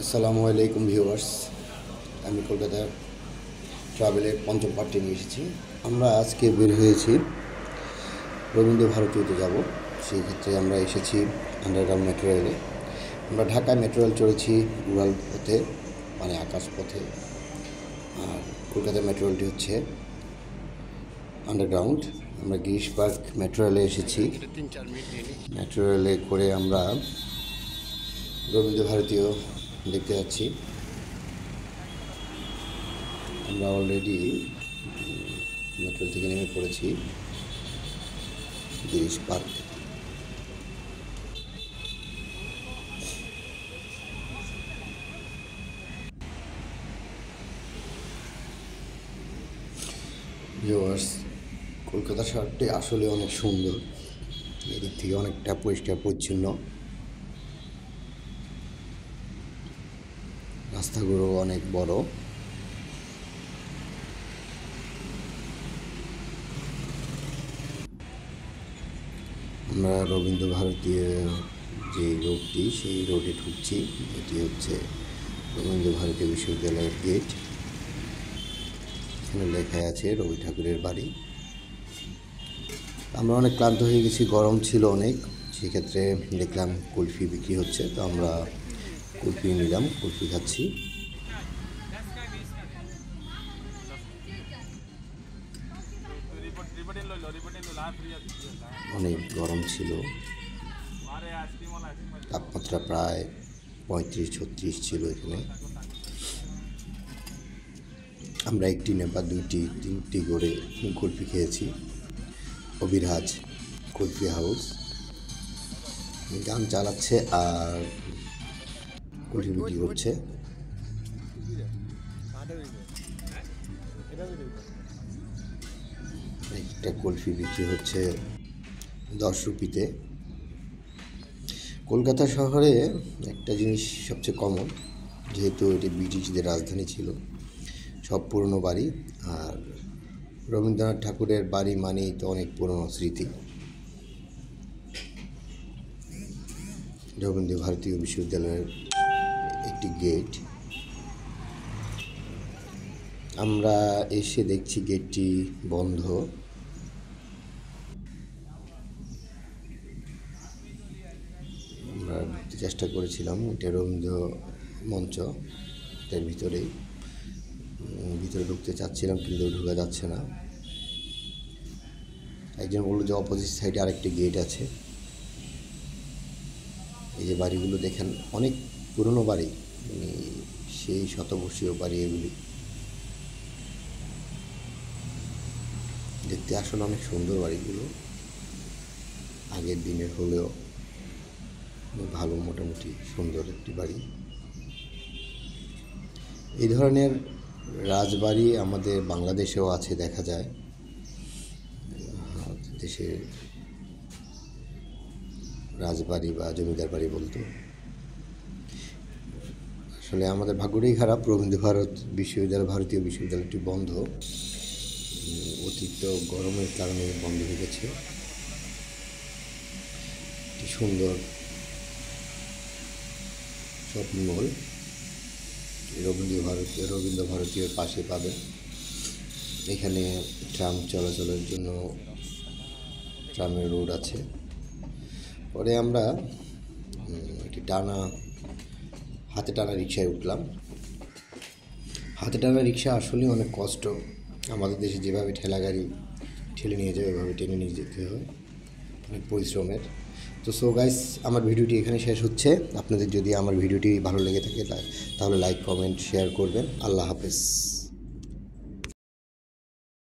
আসসালামু আলাইকুম ভিউয়ার্স, আমি কলকাতার ট্রাভেলের পঞ্চম পার্টি নিয়ে এসেছি। আমরা আজকে বের হয়েছি রবীন্দ্র ভারতীতে যাব। সেই ক্ষেত্রে আমরা এসেছি আন্ডারগ্রাউন্ড মেট্রো রেলে। আমরা ঢাকায় মেট্রো রেল চড়েছি উড়াল পথে, মানে আকাশ পথে। আর কলকাতার মেট্রো রেলটি হচ্ছে আন্ডারগ্রাউন্ড। আমরা গিরিশ পার্ক মেট্রো রেলে এসেছি। মেট্রো রেলে করে আমরা রবীন্দ্র ভারতীয় দেখতে যাচ্ছি। আমরা অলরেডি মেট্রো থেকে নেমে পড়েছি গিরিশ পার্ক। ভিউয়ার্স, কলকাতা শহরটি আসলে অনেক সুন্দর। এদিক থেকে অনেকটা পরিষ্কার পরিচ্ছন্ন, রাস্তাগুলো অনেক বড়। আমরা রবীন্দ্র ভারতীয় যে রোডটি, সেই রোডে ঢুকছি। এটি হচ্ছে রবীন্দ্র ভারতীয় বিশ্ববিদ্যালয়ের গেট। এখানে লেখা আছে রবি ঠাকুরের বাড়ি। আমরা অনেক ক্লান্ত হয়ে গেছি, গরম ছিল অনেক। সেক্ষেত্রে দেখলাম কুলফি বিক্রি হচ্ছে, তো আমরা কুলফি নিলাম, কুলফি খাচ্ছি। অনেক গরম ছিল, তাপমাত্রা প্রায় 35-36 ছিল এখানে। আমরা একটি না বা দুইটি তিনটি করে কুলফি খেয়েছি। অভিরাজ কুলফি হাউস গান চালাচ্ছে আর কুলফি বিক্রি করছে। একটা কুলফি বিক্রি হচ্ছে 10 রুপিতে। কলকাতা শহরে একটা জিনিস সবচেয়ে কমন, যেহেতু এটি ব্রিটিশদের রাজধানী ছিল, সব পুরনো বাড়ি। আর রবীন্দ্রনাথ ঠাকুরের বাড়ি মানেই তো অনেক পুরনো স্মৃতি। রবীন্দ্র ভারতীয় বিশ্ববিদ্যালয়ের একটি গেট। আমরা এসে দেখছি গেটটি বন্ধ। আমরা ঢুকতে চেষ্টা করেছিলাম, এটা রবীন্দ্র মঞ্চ, এটার ভিতরে ঢুকতে চাচ্ছিলাম, কিন্তু ঢোকা যাচ্ছে না। একজন বললো যে অপোজিট সাইডে আরেকটি গেট আছে। এই যে বাড়িগুলো দেখেন, অনেক পুরনো বাড়ি, মানে সেই শতবর্ষীয় বাড়ি এগুলি। দেখতে আসলে অনেক সুন্দর বাড়িগুলো, আগের দিনের হলেও ভালো, মোটামুটি সুন্দর একটি বাড়ি। এই ধরনের রাজবাড়ি আমাদের বাংলাদেশেও আছে, দেখা যায়। দেশের রাজবাড়ি বা জমিদার বাড়ি বলতে আসলে আমাদের ভাগ্যটাই খারাপ। রবীন্দ্র ভারতীয় বিশ্ববিদ্যালয়টি বন্ধ, অতিরিক্ত গরমের কারণে বন্ধ হয়ে গেছে। একটি সুন্দর শপিং মল রবীন্দ্র ভারতীর পাশে পাবেন। এখানে ট্রাম চলাচলের জন্য ট্রামের রোড আছে। পরে আমরা একটি হাতে টানা রিক্সায় উঠলাম। হাতে টানা রিক্সা আসলে অনেক কষ্ট। আমাদের দেশে যেভাবে ঠেলা গাড়ি ঠেলে নিয়ে যায়, ওইভাবে টেনে নিয়ে যেতে হয়, অনেক পরিশ্রমের। তো সো গাইস, আমার ভিডিওটি এখানে শেষ হচ্ছে। আপনাদের যদি আমার ভিডিওটি ভালো লেগে থাকে তাহলে লাইক, কমেন্ট, শেয়ার করবেন। আল্লাহ হাফেজ।